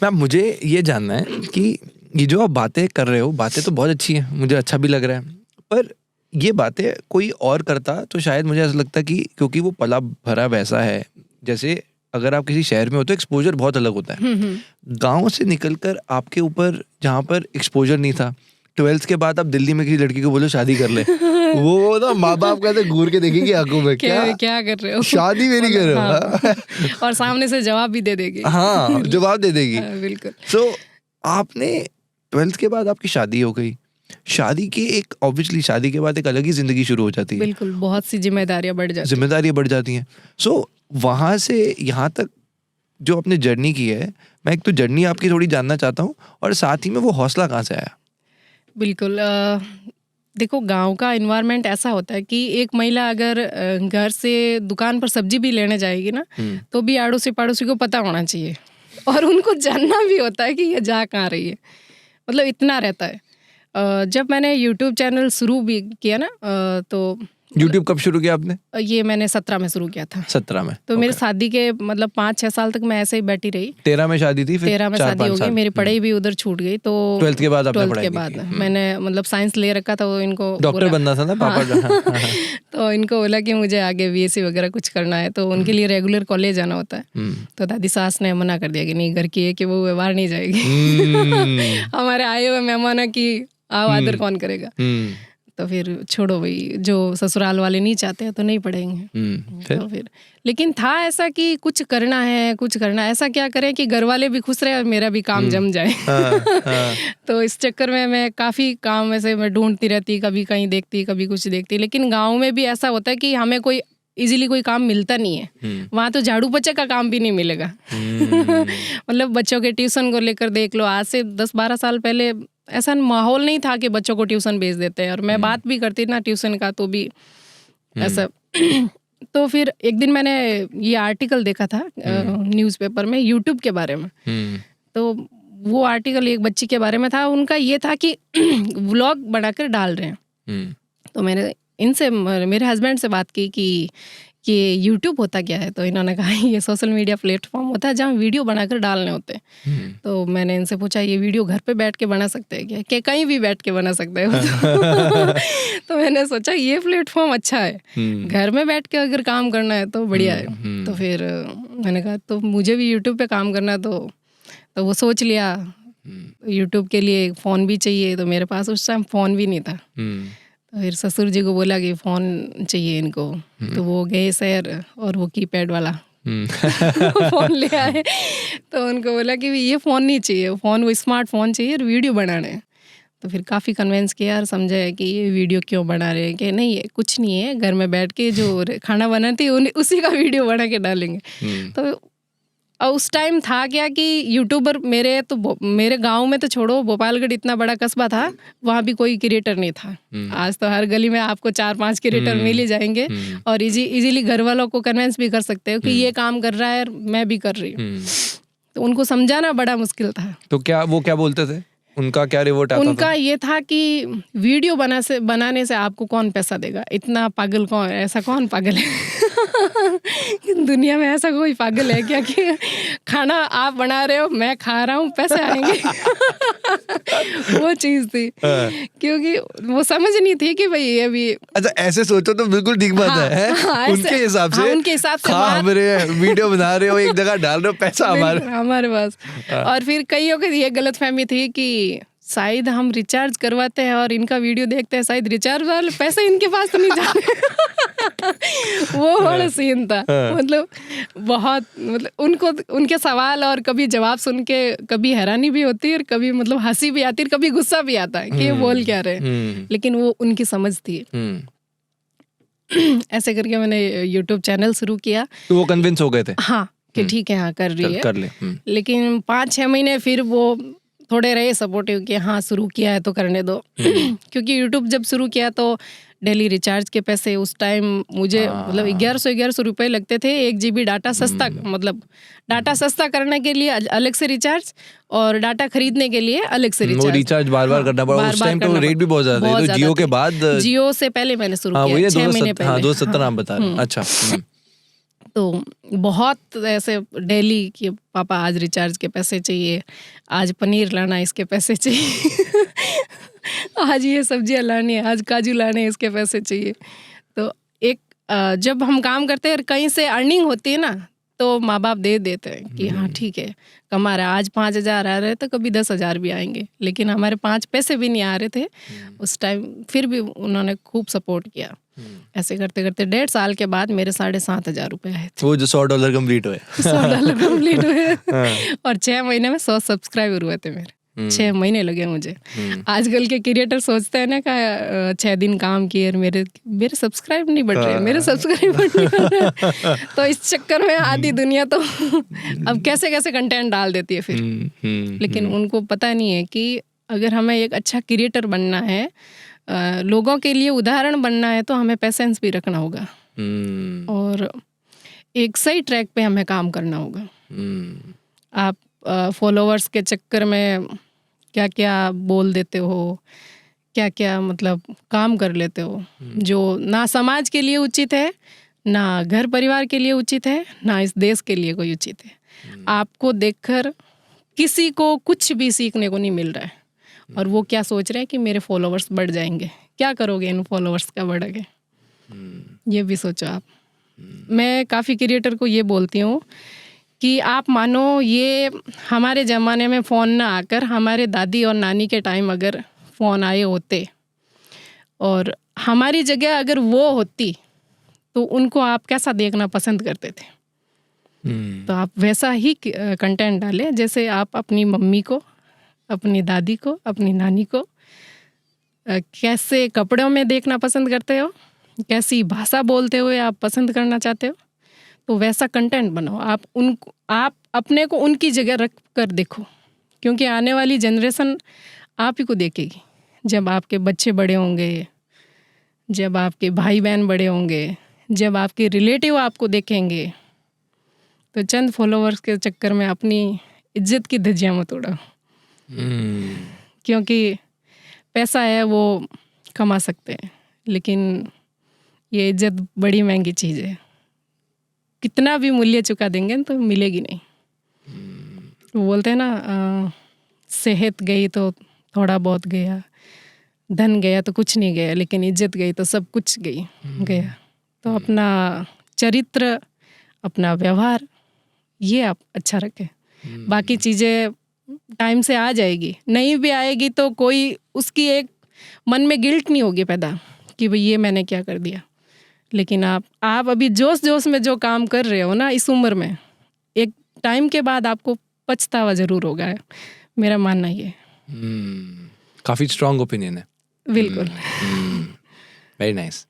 Ma'am मुझे ये जानना है कि ये जो आप बातें कर रहे हो, बातें तो बहुत अच्छी हैं, मुझे अच्छा भी लग रहा है, पर ये बातें कोई और करता तो शायद मुझे ऐसा लगता कि क्योंकि वो पला भरा वैसा है, जैसे अगर आप किसी शहर में हो तो एक्सपोजर बहुत अलग होता है। गांव से निकलकर आपके ऊपर जहाँ पर एक्सपोजर नहीं था, 12th के बाद आप दिल्ली में किसी लड़की को बोलो शादी कर ले, वो ना माँ बाप कहते घूर के देखेंगे आंखों में, क्या कर रहे हो, शादी भी नहीं कर रहे हो। हाँ। और सामने से जवाब भी दे देगी। हाँ, जवाब दे देगी। बिल्कुल। सो आपने 12th के बाद आपकी शादी हो गई, शादी की एक ऑब्वियसली शादी के बाद एक अलग ही जिंदगी शुरू हो जाती है। बिल्कुल, बहुत सी जिम्मेदारियां बढ़ जाती हैं। सो वहाँ से यहाँ तक जो आपने जर्नी की है, मैं एक तो जर्नी आपकी थोड़ी जानना चाहता हूँ, और साथ ही में वो हौसला कहाँ से आया? बिल्कुल, देखो गांव का इन्वायरमेंट ऐसा होता है कि एक महिला अगर घर से दुकान पर सब्जी भी लेने जाएगी ना, तो भी आड़ोसी पड़ोसी को पता होना चाहिए, और उनको जानना भी होता है कि ये जा कहाँ रही है, मतलब इतना रहता है। जब मैंने यूट्यूब चैनल शुरू भी किया ना, तो यूट्यूब कब शुरू किया आपने? ये मैंने 17 में शुरू किया था। 17 में? तो मेरी शादी के मतलब 5-6 साल तक मैं ऐसे ही बैठी रही। 13 में शादी थी, फिर 13 में शादी हो गई, मेरी पढ़ाई भी उधर छूट गई। तो 12th के बाद आपने 12th के बाद मैंने मतलब साइंस ले रखा था, वो इनको डॉक्टर बनना था ना पापा। तो इनको बोला कि मुझे आगे बीएससी वगैरह कुछ करना है, तो उनके लिए रेगुलर कॉलेज जाना होता है। तो दादी सास ने मना कर दिया कि नहीं, घर की है कि वो व्यवहार नहीं जाएगी। हमारे आए हुए मेहमानों की आओ आदर कौन करेगा। तो फिर छोड़ो भाई, जो ससुराल वाले नहीं चाहते हैं तो नहीं पढ़ेंगे। तो फिर लेकिन था ऐसा कि कुछ करना है, ऐसा क्या करें कि घर वाले भी खुश रहे और मेरा भी काम जम जाए। तो इस चक्कर में मैं काफ़ी काम ऐसे मैं ढूंढती रहती, कभी कहीं देखती, कभी कुछ देखती। लेकिन गाँव में भी ऐसा होता है कि हमें कोई इजीली कोई काम मिलता नहीं है। वहाँ तो झाड़ू पोछे का काम भी नहीं मिलेगा। मतलब बच्चों के ट्यूशन को लेकर देख लो, आज से 10-12 साल पहले ऐसा माहौल नहीं था कि बच्चों को ट्यूशन भेज देते हैं। और मैं बात भी करती ना ट्यूशन का, तो भी ऐसा। तो फिर एक दिन मैंने ये आर्टिकल देखा था न्यूज़पेपर में यूट्यूब के बारे में। तो वो आर्टिकल एक बच्ची के बारे में था, उनका ये था कि व्लॉग बनाकर डाल रहे हैं। तो मैंने इनसे, मेरे हस्बैंड से बात की कि यूट्यूब होता क्या है। तो इन्होंने कहा ये सोशल मीडिया प्लेटफॉर्म होता है जहाँ वीडियो बनाकर डालने होते हैं। तो मैंने इनसे पूछा ये वीडियो घर पे बैठ के बना सकते हैं क्या, कि कहीं भी बैठ के बना सकते हैं। तो मैंने सोचा ये प्लेटफॉर्म अच्छा है, घर में बैठ के अगर काम करना है तो बढ़िया है। तो फिर मैंने कहा तो मुझे भी यूट्यूब पे काम करना। तो वो सोच लिया यूट्यूब के लिए फ़ोन भी चाहिए, तो मेरे पास उस टाइम फ़ोन भी नहीं था। तो फिर ससुर जी को बोला कि फ़ोन चाहिए इनको। तो वो गए शहर और वो कीपैड वाला फ़ोन ले आए। तो उनको बोला कि ये फ़ोन नहीं चाहिए, फ़ोन वो स्मार्टफोन चाहिए और वीडियो बनाने हैं। तो फिर काफ़ी कन्विंस किया और समझाया कि ये वीडियो क्यों बना रहे हैं, कि नहीं ये कुछ नहीं है, घर में बैठ के जो खाना बनाती है उसी का वीडियो बना के डालेंगे। तो उस टाइम था क्या कि यूट्यूबर मेरे गांव में तो छोड़ो, भोपालगढ़ इतना बड़ा कस्बा था, वहाँ भी कोई क्रिएटर नहीं था। आज तो हर गली में आपको 4-5 क्रिएटर मिल ही जाएंगे, और इजीली घर वालों को कन्विंस भी कर सकते हो कि ये काम कर रहा है मैं भी कर रही हूँ। तो उनको समझाना बड़ा मुश्किल था। तो वो क्या बोलते थे, उनका क्या रिवोट आता था? उनका ये था कि वीडियो बनाने से आपको कौन पैसा देगा, इतना पागल कौन, ऐसा कौन पागल है दुनिया में ऐसा कोई पागल है क्या कि खाना आप बना रहे हो, मैं खा रहा हूँ, पैसे आएंगे। वो चीज़ थी, क्योंकि वो समझ नहीं थी कि भाई ये भी। अच्छा, ऐसे सोचो तो बिल्कुल ठीक बात है। उनके हिसाब से वीडियो बना रहे हो, एक जगह डाल रहे हो, पैसा हमारे पास। और फिर कईयों की ये गलतफहमी थी कि शायद हम रिचार्ज करवाते हैं और इनका वीडियो देखते हैं, शायद रिचार्ज वाले पैसे इनके पास तो नहीं जाते। वो बड़ा सीन था। मतलब बहुत, मतलब उनके सवाल और कभी जवाब सुन के कभी हैरानी भी होती है और कभी मतलब हंसी भी आती है, कभी गुस्सा भी आता है कि ये बोल क्या रहे हैं। लेकिन वो उनकी समझ थी। ऐसे करके मैंने यूट्यूब चैनल शुरू किया। तो वो कन्विंस हो गए थे? हाँ, कि ठीक है, हाँ कर रही है, कर ले। लेकिन 5-6 महीने फिर वो थोड़े रहे सपोर्टिव कि हाँ शुरू किया है तो करने दो। क्योंकि यूट्यूब जब शुरू किया तो डेली रिचार्ज के पैसे उस टाइम मुझे मतलब 1100 रुपये लगते थे। 1 GB डाटा सस्ता, मतलब डाटा सस्ता करने के लिए अलग से रिचार्ज और डाटा खरीदने के लिए अलग से रिचार्ज। वो रिचार्ज बार-बार करना पड़ा। उस टाइम तो रेट भी बहुत ज़्यादा था। तो जियो के बाद, जियो से पहले मैंने शुरू किया 6 महीने पहले। 270 नाम बता रहे। अच्छा। तो बहुत ऐसे डेली कि पापा आज रिचार्ज के पैसे चाहिए, आज पनीर लाना इसके पैसे चाहिए आज ये सब्जियां लानी है, आज काजू लाने हैं इसके पैसे चाहिए। तो एक जब हम काम करते हैं और कहीं से अर्निंग होती है ना, तो माँ बाप दे देते हैं कि हाँ ठीक है कमा रहा है, आज 5,000 आ रहे थे, कभी 10,000 भी आएंगे। लेकिन हमारे 5 पैसे भी नहीं आ रहे थे उस टाइम, फिर भी उन्होंने खूब सपोर्ट किया। ऐसे करते करते 1.5 साल के बाद मेरे 7,500 रुपये आए थे। वो जो $100 कंप्लीट हुए $100 कंप्लीट हुए और 6 महीने में 100 सब्सक्राइबर हुए थे मेरे। 6 महीने लगे मुझे। आजकल के क्रिएटर सोचते हैं ना कि 6 दिन काम किए और मेरे सब्सक्राइब नहीं बढ़ रहे, मेरे सब्सक्राइबर नहीं बढ़ रहे। तो इस चक्कर में आधी दुनिया तो अब कैसे कैसे कंटेंट डाल देती है फिर। लेकिन उनको पता नहीं है कि अगर हमें एक अच्छा क्रिएटर बनना है, लोगों के लिए उदाहरण बनना है, तो हमें पेशेंस भी रखना होगा और एक सही ट्रैक पे हमें काम करना होगा। आप फॉलोवर्स के चक्कर में क्या क्या बोल देते हो, क्या क्या मतलब काम कर लेते हो जो ना समाज के लिए उचित है, ना घर परिवार के लिए उचित है, ना इस देश के लिए कोई उचित है। आपको देखकर किसी को कुछ भी सीखने को नहीं मिल रहा है और वो क्या सोच रहे हैं कि मेरे फॉलोवर्स बढ़ जाएंगे। क्या करोगे इन फॉलोवर्स का बढ़ के, ये भी सोचो आप। मैं काफ़ी क्रिएटर को ये बोलती हूँ कि आप मानो ये हमारे ज़माने में फ़ोन ना आकर हमारे दादी और नानी के टाइम अगर फ़ोन आए होते और हमारी जगह अगर वो होती, तो उनको आप कैसा देखना पसंद करते थे? तो आप वैसा ही कंटेंट डालें जैसे आप अपनी मम्मी को, अपनी दादी को, अपनी नानी को कैसे कपड़ों में देखना पसंद करते हो, कैसी भाषा बोलते हुए आप पसंद करना चाहते हो, तो वैसा कंटेंट बनाओ। आप अपने को उनकी जगह रख कर देखो, क्योंकि आने वाली जनरेशन आप ही को देखेगी। जब आपके बच्चे बड़े होंगे, जब आपके भाई बहन बड़े होंगे, जब आपके रिलेटिव आपको देखेंगे, तो चंद फॉलोवर्स के चक्कर में अपनी इज्जत की धज्जियां मत उड़ाओ। क्योंकि पैसा है वो कमा सकते हैं, लेकिन ये इज्जत बड़ी महंगी चीज़ है। कितना भी मूल्य चुका देंगे तो मिलेगी नहीं। वो बोलते हैं ना, सेहत गई तो थोड़ा बहुत गया, धन गया तो कुछ नहीं गया, लेकिन इज्जत गई तो सब कुछ गया। तो अपना चरित्र, अपना व्यवहार ये आप अच्छा रखें। बाकी चीज़ें टाइम से आ जाएगी, नहीं भी आएगी तो कोई उसकी एक मन में गिल्ट नहीं होगी पैदा कि भाई ये मैंने क्या कर दिया। लेकिन आप अभी जोश में जो काम कर रहे हो ना इस उम्र में, एक टाइम के बाद आपको पछतावा ज़रूर होगा, मेरा मानना ये। काफ़ी स्ट्रॉन्ग ओपिनियन है। बिल्कुल। Very nice.